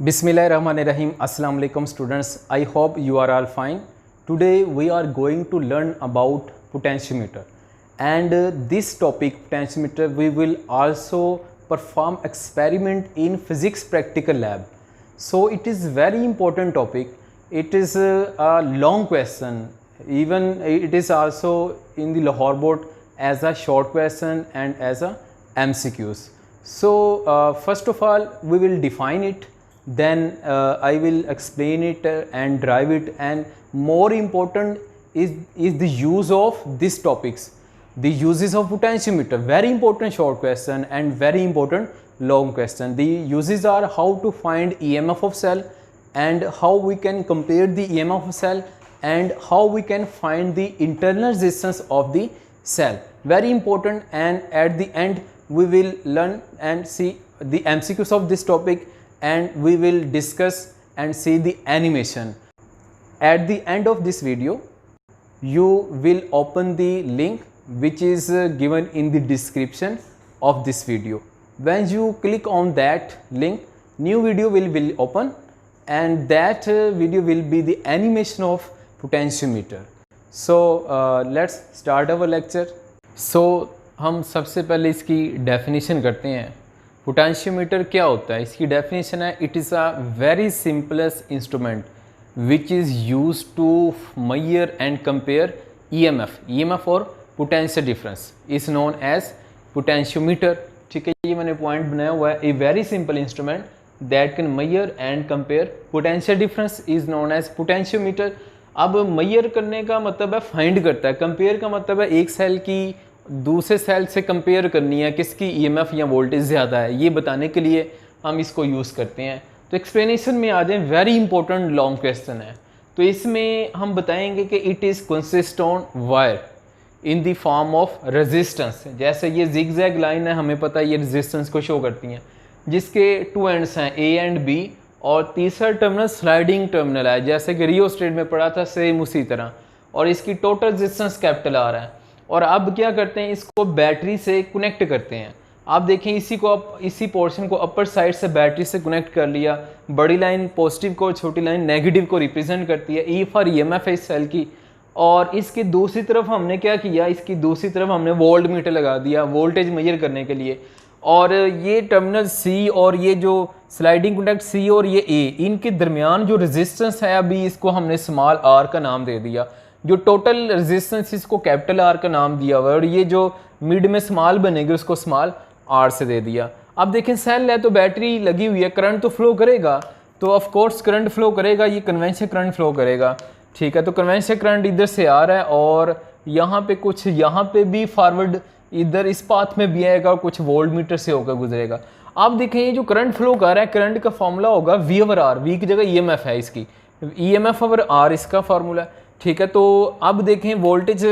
Bismillahirrahmanirrahim. Assalamu alaikum students. I hope you are all fine. Today we are going to learn about potentiometer, and this topic potentiometer we will also perform experiment in physics practical lab. So it is very important topic. It is a long question. Even it is also in the Lahore board as a short question and as a MCQs. So first of all we will define it, then I will explain it and drive it, and more important is the use of these topics, the uses of potentiometer. Very important short question and very important long question. The uses are how to find EMF of cell and how we can compare the EMF of cell and how we can find the internal resistance of the cell. Very important, and at the end we will learn and see the MCQs of this topic, and we will discuss and see the animation. At the end of this video you will open the link which is given in the description of this video. When you click on that link, new video will open, and that video will be the animation of potentiometer. So let's start our lecture. So हम सबसे पहले इसकी definition करते हैं. Potentiometer क्या होता है? इसकी डेफिनेशन है, it is a very simplest instrument which is use to measure and compare EMF और potential difference is known as potentiometer. ठीक है, ये मैंने पॉइंट बनाया हुआ है. A very simple instrument that can measure and compare potential difference is known as potentiometer. अब measure करने का मतलब है फाइंड करता है, कंपेयर का मतलब है एक सेल की दूसरे सेल से कंपेयर करनी है, किसकी ईएमएफ या वोल्टेज ज़्यादा है, ये बताने के लिए हम इसको यूज़ करते हैं. तो एक्सप्लेनेशन में आ जाए, वेरी इंपॉर्टेंट लॉन्ग क्वेश्चन है. तो इसमें हम बताएंगे कि it is consist on wire in the form of resistance. जैसे ये जिगजैग लाइन है, हमें पता है ये रेजिस्टेंस को शो करती हैं, जिसके टू एंड्स हैं ए एंड बी, और तीसरा टर्मिनल स्लाइडिंग टर्मिनल है, जैसे कि रियोस्टेट में पढ़ा था सेम उसी तरह, और इसकी टोटल रेजिस्टेंस कैपिटल आर है. और अब क्या करते हैं, इसको बैटरी से कनेक्ट करते हैं. आप देखें इसी पोर्शन को अपर साइड से बैटरी से कनेक्ट कर लिया. बड़ी लाइन पॉजिटिव को, छोटी लाइन नेगेटिव को रिप्रेजेंट करती है. ई फॉर ईएमएफ है इस सेल की. और इसकी दूसरी तरफ हमने क्या किया, इसकी दूसरी तरफ हमने वोल्ट मीटर लगा दिया वोल्टेज मेजर करने के लिए. और ये टर्मिनल सी और ये जो स्लाइडिंग कॉन्टैक्ट सी और ये ए, इनके दरमियान जो रेजिस्टेंस है, अभी इसको हमने स्मॉल आर का नाम दे दिया. जो टोटल रेजिस्टेंस इसको कैपिटल आर का नाम दिया हुआ है, और ये जो मिड में स्मॉल बनेगी उसको स्मॉल आर से दे दिया. अब देखें सेल है तो बैटरी लगी हुई है, करंट तो फ्लो करेगा, तो ऑफ कोर्स करंट फ्लो करेगा, ये कन्वेंशनल करंट फ्लो करेगा. ठीक है, तो कन्वेंशनल करंट इधर से आ रहा है और यहाँ पे कुछ, यहाँ पे भी फॉरवर्ड इधर इस पाथ में भी आएगा और कुछ वोल्ट मीटर से होकर गुजरेगा. आप देखें ये जो करंट फ्लो कर रहा है, करंट का फॉर्मूला होगा वी ओवर आर. वी की जगह ईएमएफ है, इसकी ईएमएफ ओवर आर इसका फार्मूला. ठीक है, तो अब देखें वोल्टेज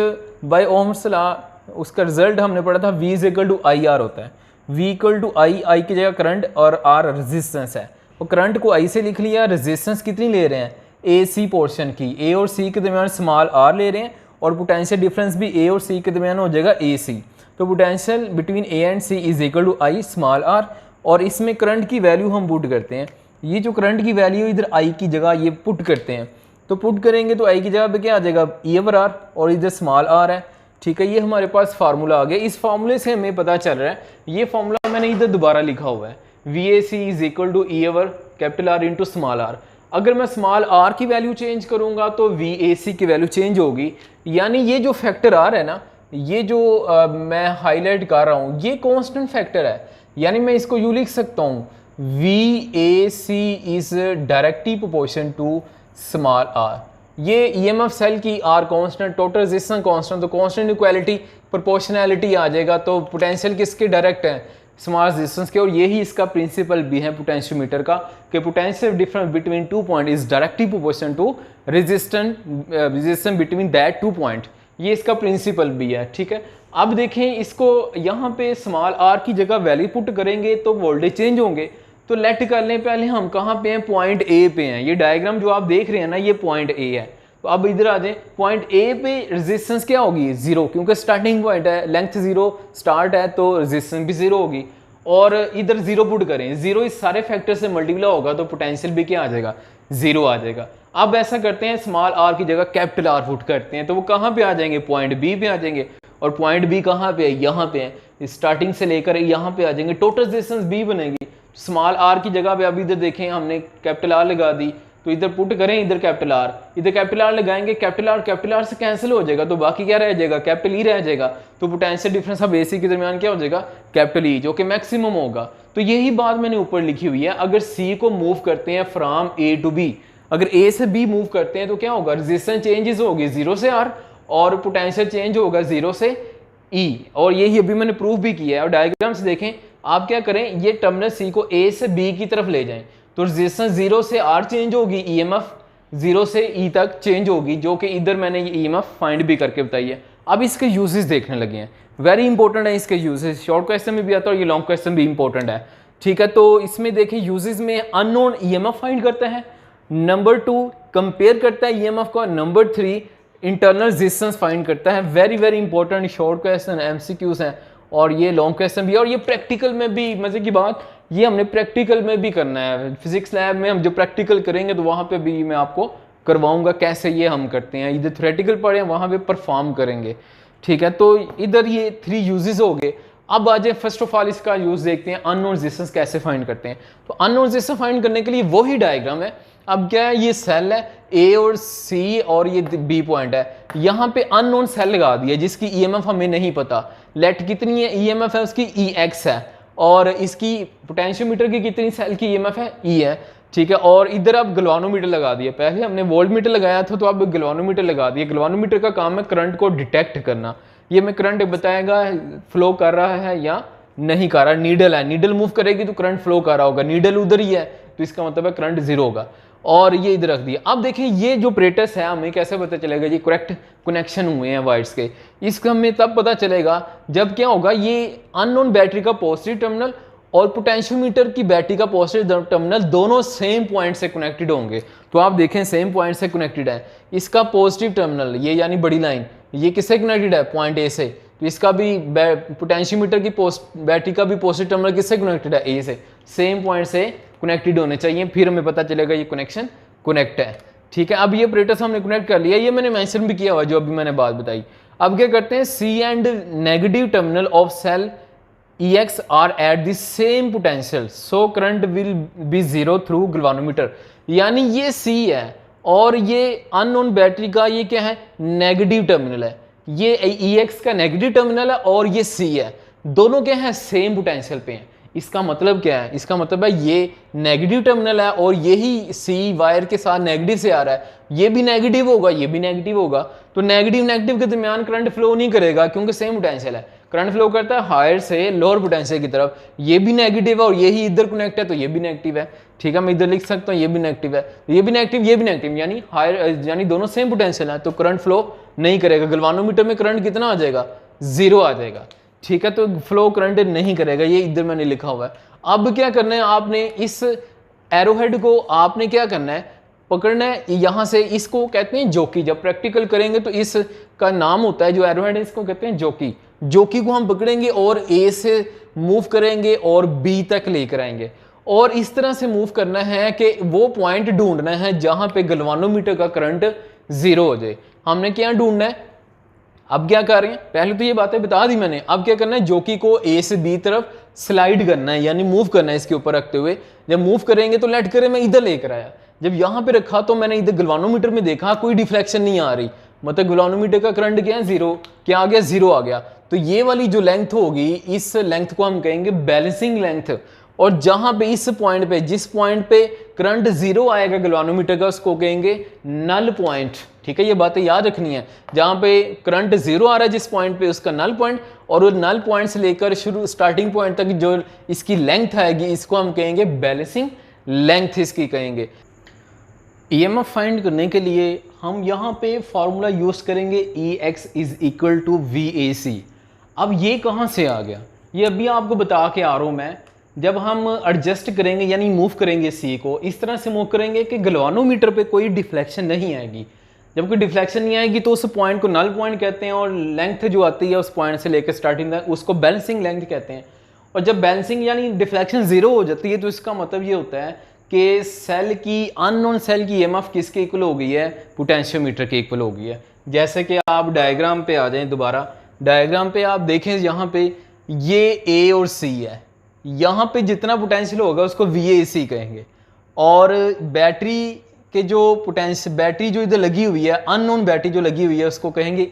बाय ओम्स लॉ, उसका रिजल्ट हमने पढ़ा था V is equal to I R होता है. V इक्वल टू आई की जगह करंट और R रेजिस्टेंस है. और करंट को I से लिख लिया, रेजिस्टेंस कितनी ले रहे हैं, AC पोर्शन की, A और C के दरमियान स्मॉल r ले रहे हैं, और पोटेंशियल डिफरेंस भी A और C के दरमियान हो जाएगा AC. तो potential between A and C is equal to I small r. और इसमें करंट की वैल्यू हम पुट करते हैं. ये जो करंट की वैल्यू इधर I की जगह ये पुट करते हैं, तो पुट करेंगे तो आई की जगह पे क्या आ जाएगा, ई ओवर आर, और इधर स्मॉल आर है. ठीक है, ये हमारे पास फार्मूला आ गया. इस फार्मूले से हमें पता चल रहा है, ये फार्मूला मैंने इधर दोबारा लिखा हुआ है, V A C is equal to E over capital R into small r. अगर मैं स्मॉल आर की वैल्यू चेंज करूंगा तो वी ए सी की वैल्यू चेंज होगी. यानी ये जो फैक्टर आर है ना, ये जो मैं हाईलाइट कर रहा हूँ, ये कॉन्स्टेंट फैक्टर है. यानी मैं इसको यूँ लिख सकता हूँ, V A C is directly proportion to small r. ये ईएमएफ सेल की r constant, total resistance constant, तो कांस्टेंट इक्वालिटी प्रोपोर्शनैलिटी आ जाएगा. तो पोटेंशियल किसके डायरेक्ट है, स्मॉल रेजिस्टेंस के. और यही इसका प्रिंसिपल भी है पोटेंशियोमीटर का, कि potential difference between two point is directly proportional to resistance between that two point. ये इसका प्रिंसिपल भी है. ठीक है, अब देखें इसको, यहाँ पे स्मॉल आर की जगह वैल्यू पुट करेंगे तो वोल्टेज चेंज होंगे. तो लेट कर लें, पहले हम कहाँ पे हैं, पॉइंट ए पे हैं. ये डायग्राम जो आप देख रहे हैं ना, ये पॉइंट ए है. तो अब इधर आ जाए, पॉइंट ए पे रेजिस्टेंस क्या होगी, जीरो, क्योंकि स्टार्टिंग पॉइंट है, लेंथ जीरो स्टार्ट है, तो रेजिस्टेंस भी जीरो होगी. और इधर जीरो पुट करें, जीरो इस सारे फैक्टर से मल्टीप्लाई होगा तो पोटेंशियल भी क्या आ जाएगा, जीरो आ जाएगा। अब ऐसा करते हैं स्मॉल आर की जगह कैपिटल आर पुट करते हैं, तो वो कहाँ पे आ जाएंगे, पॉइंट बी पे आ जाएंगे। और पॉइंट बी कहाँ पे है, यहाँ पे है, स्टार्टिंग से लेकर यहाँ पे आ जाएंगे, टोटल डिस्टेंस बी बनेगी। स्मॉल आर की जगह पे अब इधर देखें हमने कैपिटल आर लगा दी, तो इधर पुट करें, इधर कैपिटल आर लगाएंगे, कैपिटल आर से कैंसिल हो जाएगा, तो बाकी क्या रह जाएगा, कैपिटल ई रह जाएगा। तो पोटेंशियल डिफरेंस अब एसी के दरमियान क्या हो जाएगा, कैपिटल ई, जो कि मैक्सिमम होगा। तो यही बात मैंने ऊपर लिखी हुई है। अगर सी को मूव करते हैं फ्रॉम ए टू बी, अगर ए से बी मूव करते हैं तो क्या होगा, रेजिस्टेंस चेंजेस होगी जीरो से आर और पोटेंशियल चेंज होगा जीरो से ई, और यही अभी मैंने प्रूफ भी किया है। और डायग्राम से देखें, आप क्या करें, ये टर्मिनल सी को ए से बी की तरफ ले जाएं, तो रेजिस्टेंस जीरो से आर चेंज होगी, ईएमएफ जीरो से ई तक चेंज होगी, जो कि इधर मैंने ये ईएमएफ फाइंड भी करके बताई है। अब इसके यूजेस देखने लगे हैं, वेरी इंपॉर्टेंट है इसके यूजेस, शॉर्ट क्वेश्चन में भी आता है और ये लॉन्ग क्वेश्चन भी इंपॉर्टेंट है। ठीक है, तो इसमें देखिए यूजेस में अननोन ईएमएफ फाइंड करता है, नंबर 2 कंपेयर करता है ईएमएफ का, नंबर 3 इंटरनल रेजिस्टेंस फाइंड करता है। Very very important short question MCQs हैं और ये लॉन्ग क्वेश्चन भी है, और ये प्रैक्टिकल में भी मजे की बात, ये हमने प्रैक्टिकल में भी करना है। फिजिक्स लैब में हम जो प्रैक्टिकल करेंगे तो वहाँ पे भी मैं आपको करवाऊंगा कैसे ये हम करते हैं, इधर थ्योरेटिकल पढ़े वहाँ पे परफॉर्म करेंगे। ठीक है, तो इधर ये 3 यूजेस हो गए। अब आ जाए फर्स्ट ऑफ ऑल इसका यूज देखते हैं, अननोन रेजिस्टेंस कैसे फाइंड करते हैं। तो अननोन रेजिस्टेंस फाइंड करने के लिए वही डायग्राम है। अब क्या है, ये सेल है ए और सी और ये बी पॉइंट है, यहाँ पे अननोन सेल लगा दिया जिसकी ईएमएफ हमें नहीं पता, लेट कितनी है, ईएमएफ है उसकी ई एक्स है, और इसकी पोटेंशियोमीटर की कितनी सेल की ईएमएफ है, ई है। ठीक है, और इधर अब गैल्वानोमीटर लगा दिया, पहले हमने वोल्टमीटर लगाया था तो अब गैल्वानोमीटर लगा दिया। गैल्वानोमीटर का काम है करंट को डिटेक्ट करना, ये मैं करंट बताएगा फ्लो कर रहा है या नहीं कर रहा। नीडल है, नीडल मूव करेगी तो करंट फ्लो कर रहा होगा, नीडल उधर ही है तो इसका मतलब है करंट जीरो होगा, और ये इधर रख दिया। अब देखिए ये जो ऑपरेटर्स है हमें कैसे पता चलेगा ये करेक्ट कनेक्शन हुए हैं वायर्स के, इसका हमें तब पता चलेगा जब क्या होगा, ये अननोन बैटरी का पॉजिटिव टर्मिनल और पोटेंशियोमीटर की बैटरी का पॉजिटिव टर्मिनल दोनों सेम पॉइंट से कनेक्टेड होंगे। तो आप देखें सेम पॉइंट से कनेक्टेड है, इसका पॉजिटिव टर्मिनल ये यानी बड़ी लाइन ये किससे कनेक्टेड है, पॉइंट ए से, तो इसका भी पोटेंशियोमीटर की बैटरी का भी पॉजिटिव टर्मिनल किससे कनेक्टेड है, ए से, सेम पॉइंट से कनेक्टेड होने चाहिए, फिर हमें पता चलेगा ये कनेक्शन कनेक्ट है। ठीक है, अब ये ऑपरेटर्स हमने कनेक्ट कर लिया, ये मैंने मेंशन भी किया हुआ जो अभी मैंने बात बताई। अब क्या करते हैं, C and negative terminal of cell EX are at the same potential, so current will be zero through galvanometer। यानी ये C है और ये अननोन बैटरी का ये क्या है, नेगेटिव टर्मिनल है, ये EX का नेगेटिव टर्मिनल है और ये C है, दोनों क्या है, सेम पोटेंशियल पे हैं। इसका मतलब क्या है, इसका मतलब है ये नेगेटिव टर्मिनल है और यही सी वायर के साथ नेगेटिव से आ रहा है, ये भी नेगेटिव होगा ये भी नेगेटिव होगा, तो नेगेटिव नेगेटिव के दरमियान करंट फ्लो नहीं करेगा क्योंकि सेम पोटेंशियल है। करंट फ्लो करता है हायर से लोअर पोटेंशियल की तरफ, ये भी नेगेटिव है और यही इधर कनेक्ट है तो ये भी नेगेटिव है। ठीक है, मैं इधर लिख सकता हूँ ये भी नेगेटिव है, ये भी नेगेटिव ये भी नेगेटिव, यानी हायर यानी दोनों सेम पोटेंशियल है तो करंट फ्लो नहीं करेगा। गैल्वानोमीटर में करंट कितना आ जाएगा, जीरो आ जाएगा। ठीक है, तो फ्लो करंट नहीं करेगा, ये इधर मैंने लिखा हुआ है। अब क्या करना है, आपने इस एरोहेड को आपने क्या करना है, पकड़ना है यहाँ से, इसको कहते हैं जोकी। जब प्रैक्टिकल करेंगे तो इसका नाम होता है जो एरोहेड है, इसको कहते हैं जोकी। जोकी को हम पकड़ेंगे और ए से मूव करेंगे और बी तक लेकर आएंगे, और इस तरह से मूव करना है कि वो पॉइंट ढूंढना है जहां पे गैल्वानोमीटर का करंट जीरो हो जाए। हमने क्या ढूंढना है, अब क्या कर रहे हैं, पहले तो ये बातें बता दी मैंने, अब क्या करना है, जोकी को ए से बी तरफ स्लाइड करना है, यानी मूव करना है इसके ऊपर रखते हुए। जब मूव करेंगे तो लेट करें मैं इधर लेकर आया, जब यहाँ पे रखा तो मैंने इधर गैल्वानोमीटर में देखा कोई डिफ्लेक्शन नहीं आ रही, मतलब गैल्वानोमीटर का करंट क्या है, जीरो, क्या आ गया, जीरो आ गया। तो ये वाली जो लेंथ होगी, इस लेंथ को हम कहेंगे बैलेंसिंग लेंथ, और जहां पे इस पॉइंट पे, जिस पॉइंट पे करंट जीरो आएगा गैल्वानोमीटर का, उसको कहेंगे नल पॉइंट। ठीक है, ये बातें याद रखनी है, जहां पे करंट जीरो आ रहा है जिस पॉइंट पे, उसका नल पॉइंट, और वो नल पॉइंट से लेकर शुरू स्टार्टिंग पॉइंट तक जो इसकी लेंथ आएगी, इसको हम कहेंगे बैलेंसिंग लेंथ इसकी कहेंगे। ईएमएफ फाइंड करने के लिए हम यहाँ पे फॉर्मूला यूज करेंगे EX is equal to VAC। अब ये कहाँ से आ गया, ये अभी आपको बता के आ रहा हूँ मैं। जब हम एडजस्ट करेंगे यानी मूव करेंगे सी को, इस तरह से मूव करेंगे कि गैल्वानोमीटर पे कोई डिफ्लेक्शन नहीं आएगी। जब कोई डिफ्लेक्शन नहीं आएगी तो उस पॉइंट को नल पॉइंट कहते हैं, और लेंथ जो आती है उस पॉइंट से लेकर स्टार्टिंग तक उसको बैलेंसिंग लेंथ कहते हैं। और जब बैलेंसिंग यानी डिफ्लेक्शन जीरो हो जाती है तो इसका मतलब ये होता है कि सेल की अननोन सेल की ईएमएफ किसके इक्वल हो गई है, पोटेंशियोमीटर के इक्वल हो गई है। जैसे कि आप डायग्राम पे आ जाएं, दोबारा डायग्राम पे आप देखें, यहाँ पे ये ए और सी है, यहाँ पे जितना पोटेंशियल होगा उसको VAC कहेंगे, और बैटरी के जो पोटेंशियल बैटरी जो इधर लगी हुई है, अननोन बैटरी जो लगी हुई है उसको कहेंगे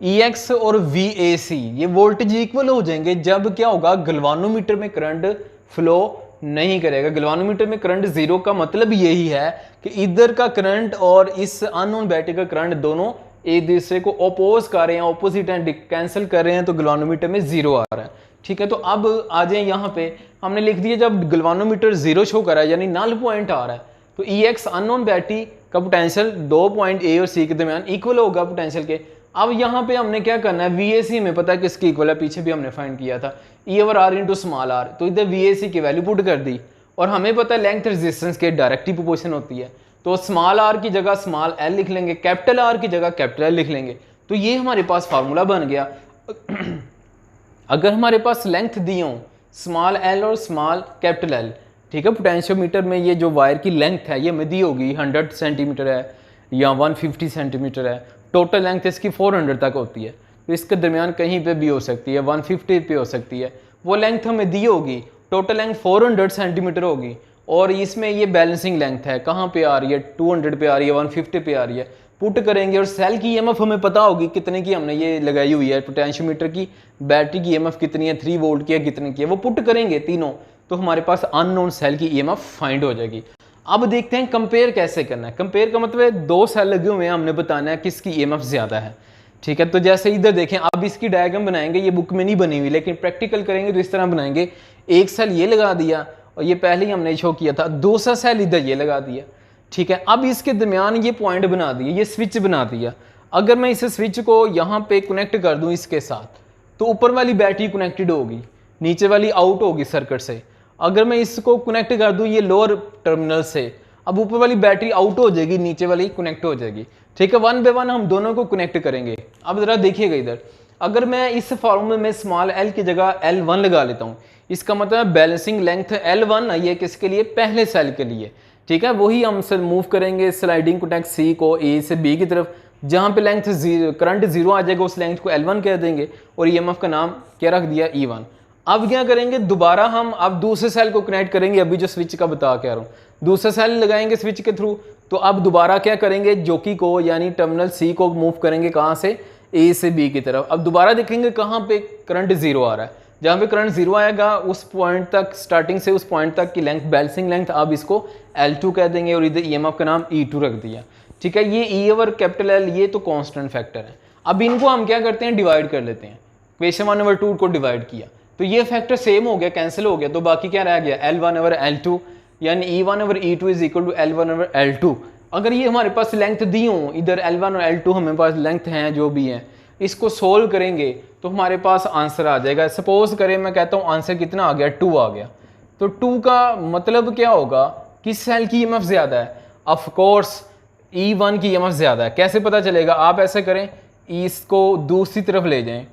EX और VAC ये वोल्टेज इक्वल हो जाएंगे जब क्या होगा, गलवानोमीटर में करंट फ्लो नहीं करेगा। गलवानोमीटर में करंट जीरो का मतलब यही है कि इधर का करंट और इस अननोन बैटरी का करंट दोनों एक दूसरे को अपोज कर रहे हैं, ऑपोजिट एंड कैंसिल कर रहे हैं, तो गलवानोमीटर में जीरो आ रहा है। ठीक है, तो अब आ जाए यहाँ पे, हमने लिख दिया जब गलवानोमीटर जीरो शो कर रहा है यानी नल पॉइंट आ रहा है, तो EX अननोन बैटरी का पोटेंशियल 2 पॉइंट A और C के दरमियान इक्वल होगा पोटेंशियल के। अब यहाँ पे हमने क्या करना है, VAC में पता है किसकी इक्वल है, पीछे भी हमने फाइंड किया था, E/R इंटू स्मॉल r, तो इधर VAC की वैल्यू पुट कर दी, और हमें पता है लेंथ रेजिस्टेंस के डायरेक्टली प्रोपोर्शन होती है, तो स्मॉल r की जगह स्मॉल l लिख लेंगे, कैपिटल R की जगह कैपिटल L लिख लेंगे, तो ये हमारे पास फार्मूला बन गया। अगर हमारे पास लेंथ दी हो स्मॉल l और स्मॉल कैपिटल L, ठीक है, पोटेंशियोमीटर में ये जो वायर की लेंथ है ये हमें दी होगी 100 सेंटीमीटर है या 150 सेंटीमीटर है, टोटल लेंथ इसकी 400 तक होती है, तो इसके दरमियान कहीं पे भी हो सकती है, 150 पे हो सकती है, वो लेंथ हमें दी होगी, टोटल लेंथ 400 सेंटीमीटर होगी, और इसमें ये बैलेंसिंग लेंथ है, कहाँ पे आ रही है, 200 पे आ रही है, 150 पे आ रही है, पुट करेंगे, और सेल की ईएमएफ हमें पता होगी कितने की हमने ये लगाई हुई है, पोटेंशियोमीटर की बैटरी की ईएमएफ कितनी है, 3 वोल्ट की है, कितने की है, वो पुट करेंगे तीनों, तो हमारे पास अननोन सेल की ईएमएफ फाइंड हो जाएगी। अब देखते हैं कंपेयर कैसे करना है। कंपेयर का मतलब है 2 सेल लगे हुए हैं, हमने बताना है किसकी ईएमएफ ज्यादा है। ठीक है, तो जैसे इधर देखें, अब इसकी डायग्राम बनाएंगे, ये बुक में नहीं बनी हुई, लेकिन प्रैक्टिकल करेंगे तो इस तरह बनाएंगे, एक सेल ये लगा दिया और ये पहले ही हमने शो किया था, दूसरा सेल इधर ये लगा दिया। ठीक है, अब इसके दरमियान ये पॉइंट बना दिया, ये स्विच बना दिया। अगर मैं इस स्विच को यहाँ पे कनेक्ट कर दूँ इसके साथ, तो ऊपर वाली बैटरी कनेक्टेड होगी, नीचे वाली आउट होगी सर्किट से। अगर मैं इसको कनेक्ट कर दूं ये लोअर टर्मिनल से, अब ऊपर वाली बैटरी आउट हो जाएगी, नीचे वाली कनेक्ट हो जाएगी। ठीक है, 1 बाय 1 हम दोनों को कनेक्ट करेंगे। अब जरा देखिएगा इधर, अगर मैं इस फॉर्मूले में स्मॉल l की जगह L1 लगा लेता हूँ, इसका मतलब बैलेंसिंग लेंथ L1 आई है किसके लिए, पहले सेल के लिए। ठीक है, वही हम मूव करेंगे स्लाइडिंग कॉन्टैक्ट C को A से B की तरफ, जहाँ पे लेंथ करंट जीरो आ जाएगा उस लेंथ को L1 कह देंगे, और EMF का नाम क्या रख दिया, E1। अब क्या करेंगे, दोबारा हम अब दूसरे सेल को कनेक्ट करेंगे, अभी जो स्विच का बता के आ रहा हूँ, दूसरा सेल लगाएंगे स्विच के थ्रू, तो अब दोबारा क्या करेंगे, जोकी को यानी टर्मिनल C को मूव करेंगे कहाँ से, A से B की तरफ। अब दोबारा देखेंगे कहाँ पे करंट जीरो आ रहा है, जहाँ पे करंट जीरो आएगा उस पॉइंट तक, स्टार्टिंग से उस पॉइंट तक की लेंथ, बैलेंसिंग लेंथ, अब इसको L2 कह देंगे, और इधर EMF का नाम E2 रख दिया। ठीक है, ये E और कैपिटल L ये तो कांस्टेंट फैक्टर है। अब इनको हम क्या करते हैं, डिवाइड कर लेते हैं, इक्वेशन 1/2 को डिवाइड किया तो ये फैक्टर सेम हो गया, कैंसिल हो गया, तो बाकी क्या रह गया, L1/L2 यानी E1/E2 is equal to L1/L2। अगर ये हमारे पास लेंथ दी हो, इधर L1 और L2 हमारे पास लेंथ हैं जो भी हैं, इसको सोल्व करेंगे तो हमारे पास आंसर आ जाएगा। सपोज करें मैं कहता हूँ आंसर कितना आ गया, 2 आ गया, तो 2 का मतलब क्या होगा, किस सेल की EMF ज्यादा है, ऑफ कोर्स E1 की EMF ज्यादा है। कैसे पता चलेगा, आप ऐसे करें, इसको दूसरी तरफ ले जाएं,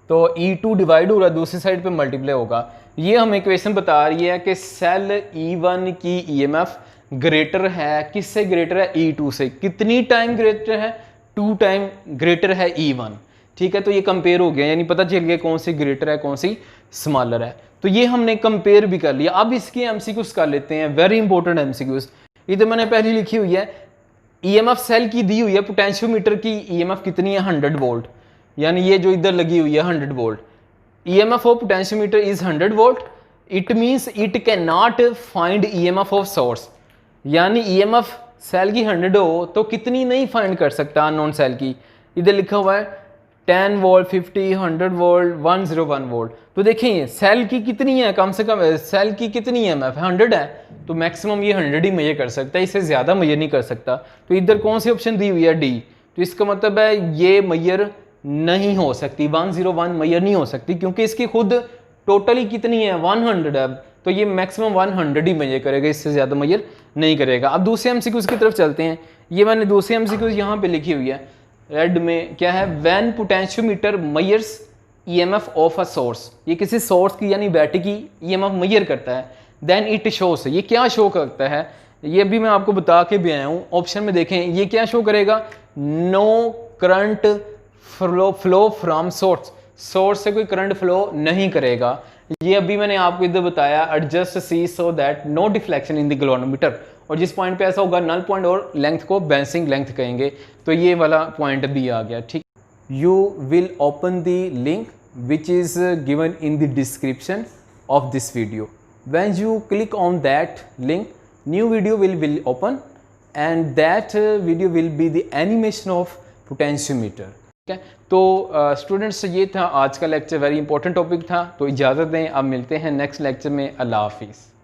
तो E2 डिवाइड हो रहा है, दूसरी साइड पे मल्टीप्लाई होगा। ये हमें इक्वेशन बता रही है कि सेल E1 की EMF ग्रेटर है, किससे ग्रेटर है, E2 से। कितनी टाइम ग्रेटर है, 2 टाइम ग्रेटर है E1। ठीक है, तो ये कंपेयर हो गया, यानी पता चल गया कौन सी ग्रेटर है, कौन सी स्मॉलर है। तो ये हमने कंपेयर भी कर लिया। अब इसके एमसीक्यूज कर लेते हैं, वेरी इंपॉर्टेंट एमसीक्यूज। इधर मैंने पहले लिखी हुई है, EMF सेल की दी हुई है, पोटेंशियोमीटर की EMF कितनी है, 100 वोल्ट, यानी ये जो इधर लगी हुई है 100 volt. EMF of potentiometer is 100 volt, it means it can not find EMF of source, यानी EMF सेल की 100 हो तो कितनी नहीं फाइंड कर सकता अननोन सेल की। इधर लिखा हुआ है 10 वोल्ट, 50, 100 वोल्ट, 101 वोल्ट। तो देखिए सेल की कितनी है, कम से कम सेल की कितनी EMF 100 है, तो मैक्सिमम ये 100 ही मेजर कर सकता है, इससे ज़्यादा मेजर नहीं कर सकता। तो इधर कौन सी ऑप्शन दी हुई है, डी। तो इसका मतलब है ये मेजर नहीं हो सकती, 101 मेजर नहीं हो सकती, क्योंकि इसकी खुद टोटली कितनी है, 100 है, तो ये मैक्सिमम 100 ही मेजर करेगा, इससे ज़्यादा मेजर नहीं करेगा। अब दूसरे एमसीक्यूज की तरफ चलते हैं। ये मैंने दूसरे एमसीक्यूज यहाँ पे लिखी हुई है रेड में, क्या है, when potentiometer measures EMF of a source, ये किसी सोर्स की यानी बैटरी की EMF मेजर करता है, देन इट शोस, ये क्या शो करता है, ये भी मैं आपको बता के भी आया हूँ। ऑप्शन में देखें ये क्या शो करेगा, no current flow from source, source से कोई करंट फ्लो नहीं करेगा। ये अभी मैंने आपको इधर बताया, adjust C so that no deflection in the galvanometer, और जिस पॉइंट पे ऐसा होगा नल पॉइंट और लेंथ को बेंसिंग लेंथ कहेंगे, तो ये वाला पॉइंट भी आ गया। ठीक, you will open the link which is given in the description of this video. When you click on that link, new video will open, and that video will be the animation of potentiometer. ठीक है, तो students ये था आज का lecture, very important topic था। तो इजाज़त दें, अब मिलते हैं नेक्स्ट लेक्चर में। अल्लाह हाफिज़।